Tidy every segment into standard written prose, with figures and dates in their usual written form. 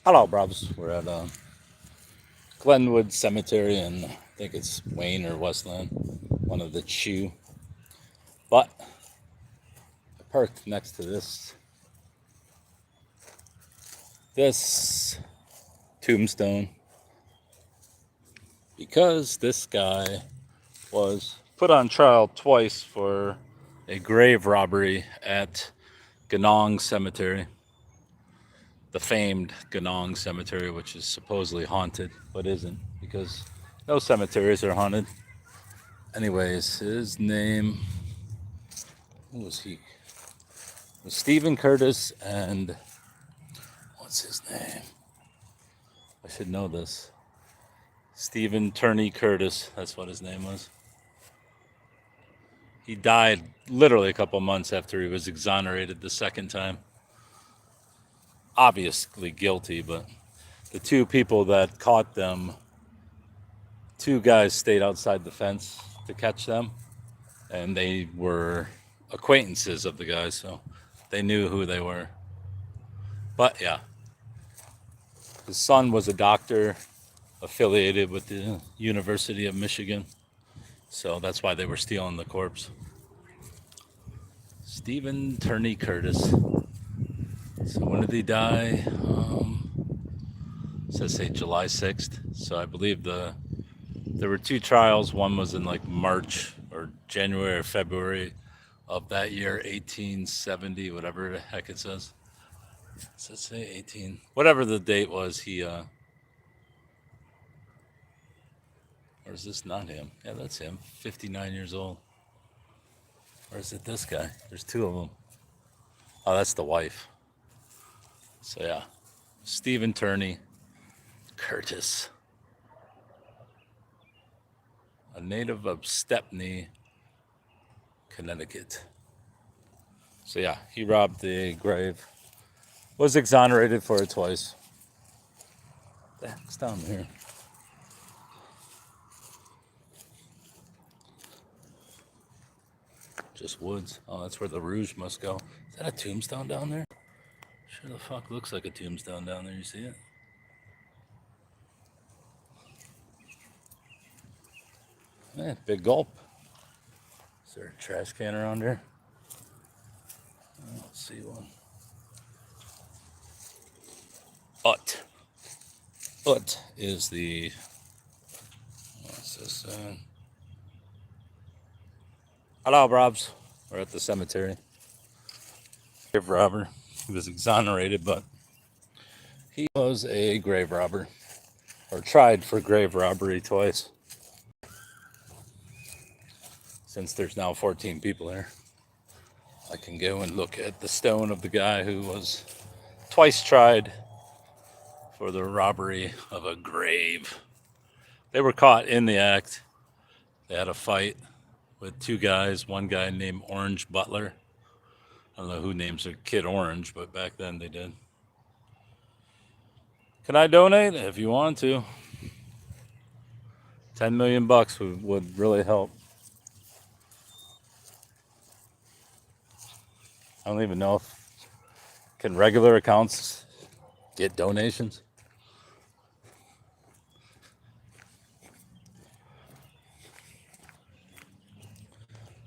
Hello, Brubs. We're at Glenwood Cemetery in, I think it's Wayne or Westland, one of the two. But I parked next to this tombstone because this guy was put on trial twice for a grave robbery at Ganong Cemetery, the famed Ganong Cemetery, which is supposedly haunted, but isn't, because no cemeteries are haunted. Anyways, his name, who was he? It was Stephen Curtis, and what's his name? I should know this. Stephen Turney Curtis, that's what his name was. He died literally a couple months after he was exonerated the second time. Obviously guilty, but the two people that caught them, two guys stayed outside the fence to catch them, and they were acquaintances of the guys, so they knew who they were. But yeah, his son was a doctor affiliated with the University of Michigan, so that's why they were stealing the corpse. Stephen Turney Curtis. So when did he die? It says say July 6th. So I believe there were two trials. One was in like March or January or February of that year, 1870, whatever the heck it says. Does it say 18? Whatever the date was, or is this not him? Yeah, that's him. 59 years old. Or is it this guy? There's two of them. Oh, that's the wife. So yeah, Stephen Turney Curtis, a native of Stepney, Connecticut. So yeah, he robbed the grave, was exonerated for it twice. What the heck's down here? Just woods. Oh, that's where the Rouge must go. Is that a tombstone down there? Sure the fuck looks like a tombstone down there. You see it? Yeah, big gulp. Is there a trash can around here? I don't see one. Ut is the, what's this? Hello, Robs. We're at the cemetery. Grave robber. He was exonerated, but he was a grave robber, or tried for grave robbery twice. Since there's now 14 people here, I can go and look at the stone of the guy who was twice tried for the robbery of a grave. They were caught in the act. They had a fight with two guys, one guy named Orange Butler. I don't know who names their kid Orange, but back then they did. Can I donate? If you want to. 10 million bucks would really help. I don't even know if can regular accounts get donations.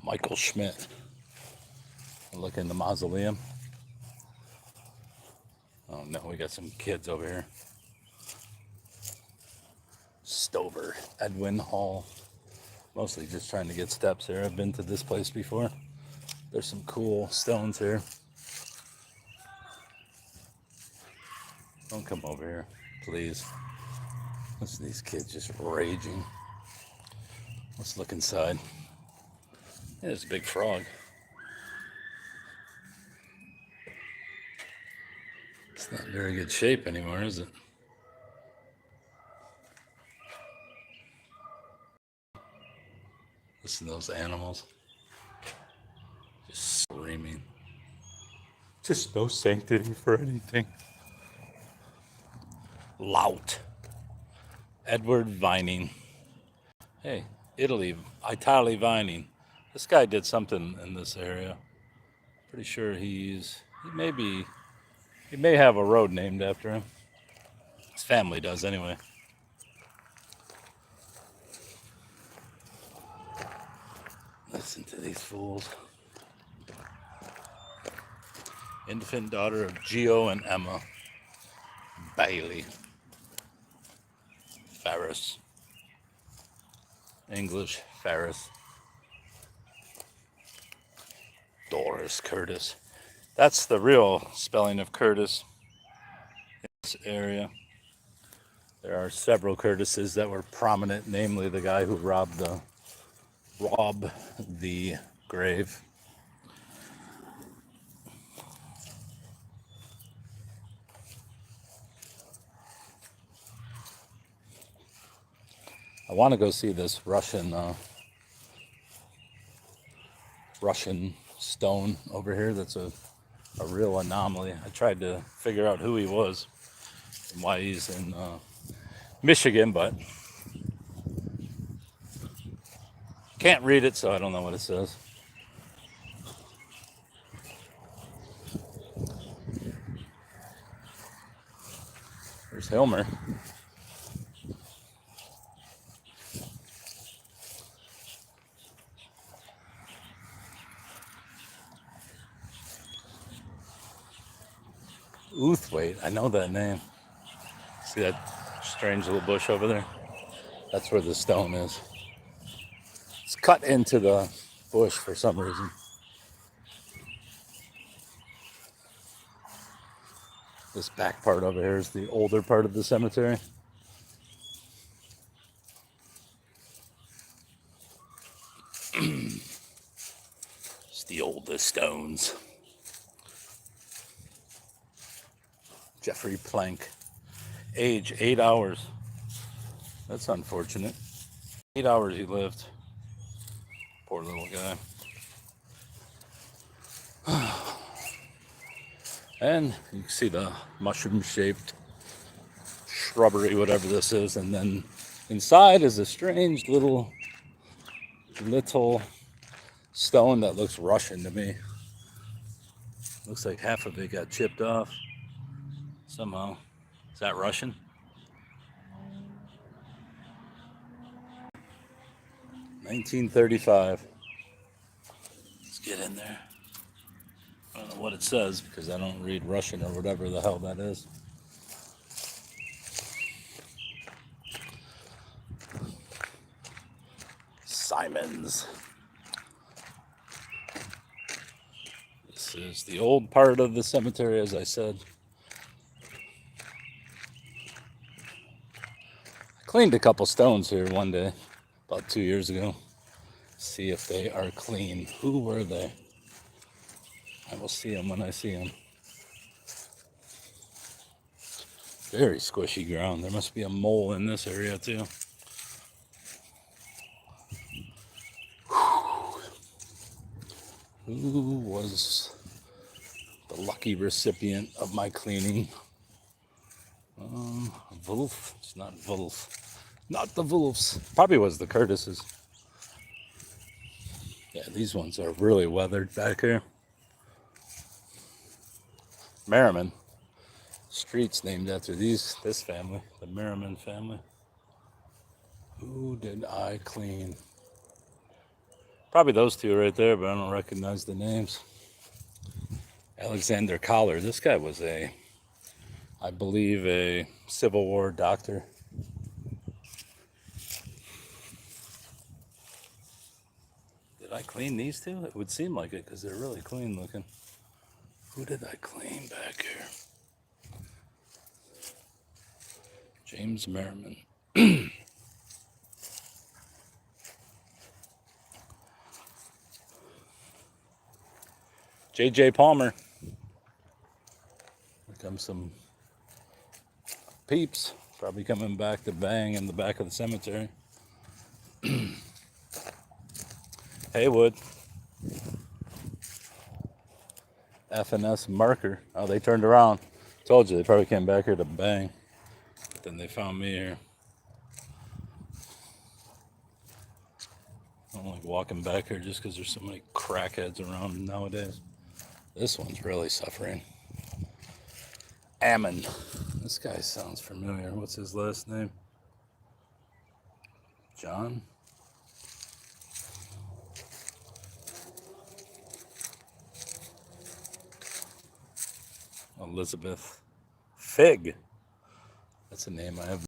Michael Schmidt. Look in the mausoleum. Oh no, we got some kids over here. Stover, Edwin Hall. Mostly just trying to get steps here. I've been to this place before. There's some cool stones here. Don't come over here, please. Listen to these kids just raging. Let's look inside. Yeah, there's a big frog. It's not in very good shape anymore, is it? Listen to those animals. Just screaming. Just no sanctity for anything. Lout. Edward Vining. Hey, Italy, Vining. This guy did something in this area. Pretty sure he may have a road named after him. His family does anyway. Listen to these fools. Infant daughter of Geo and Emma Bailey Ferris. English Ferris. Doris Curtis. That's the real spelling of Curtis in this area. There are several Curtises that were prominent, namely the guy who robbed the grave. I want to go see this Russian stone over here. That's a real anomaly. I tried to figure out who he was and why he's in Michigan, but can't read it, so I don't know what it says. There's Hilmer. Uthwaite, I know that name. See that strange little bush over there? That's where the stone is. It's cut into the bush for some reason. This back part over here is the older part of the cemetery. It's the oldest stones. Jeffrey Plank. Age 8 hours. That's unfortunate. 8 hours he lived. Poor little guy. And you can see the mushroom-shaped shrubbery, whatever this is, and then inside is a strange little stone that looks Russian to me. Looks like half of it got chipped off somehow. Is that Russian? $1935. Let's get in there. I don't know what it says because I don't read Russian or whatever the hell that is. Simons. This is the old part of the cemetery, as I said. I cleaned a couple stones here one day, about 2 years ago. See if they are clean. Who were they? I will see them when I see them. Very squishy ground. There must be a mole in this area too. Who was the lucky recipient of my cleaning? Wolf. It's not Wolf. Not the Wolves. Probably was the Curtises. Yeah, these ones are really weathered back here. Merriman. Streets named after this family, the Merriman family. Who did I clean? Probably those two right there, but I don't recognize the names. Alexander Collar. This guy was I believe, a Civil War doctor. Did I clean these two? It would seem like it because they're really clean looking. Who did I clean back here? James Merriman. J.J. Palmer. Here comes some peeps. Probably coming back to bang in the back of the cemetery. Haywood. F&S marker. Oh, they turned around. Told you, they probably came back here to bang. But then they found me here. I don't like walking back here just because there's so many crackheads around nowadays. This one's really suffering. Ammon. This This guy sounds familiar. What's his last name? John? Elizabeth Fig. That's a name I have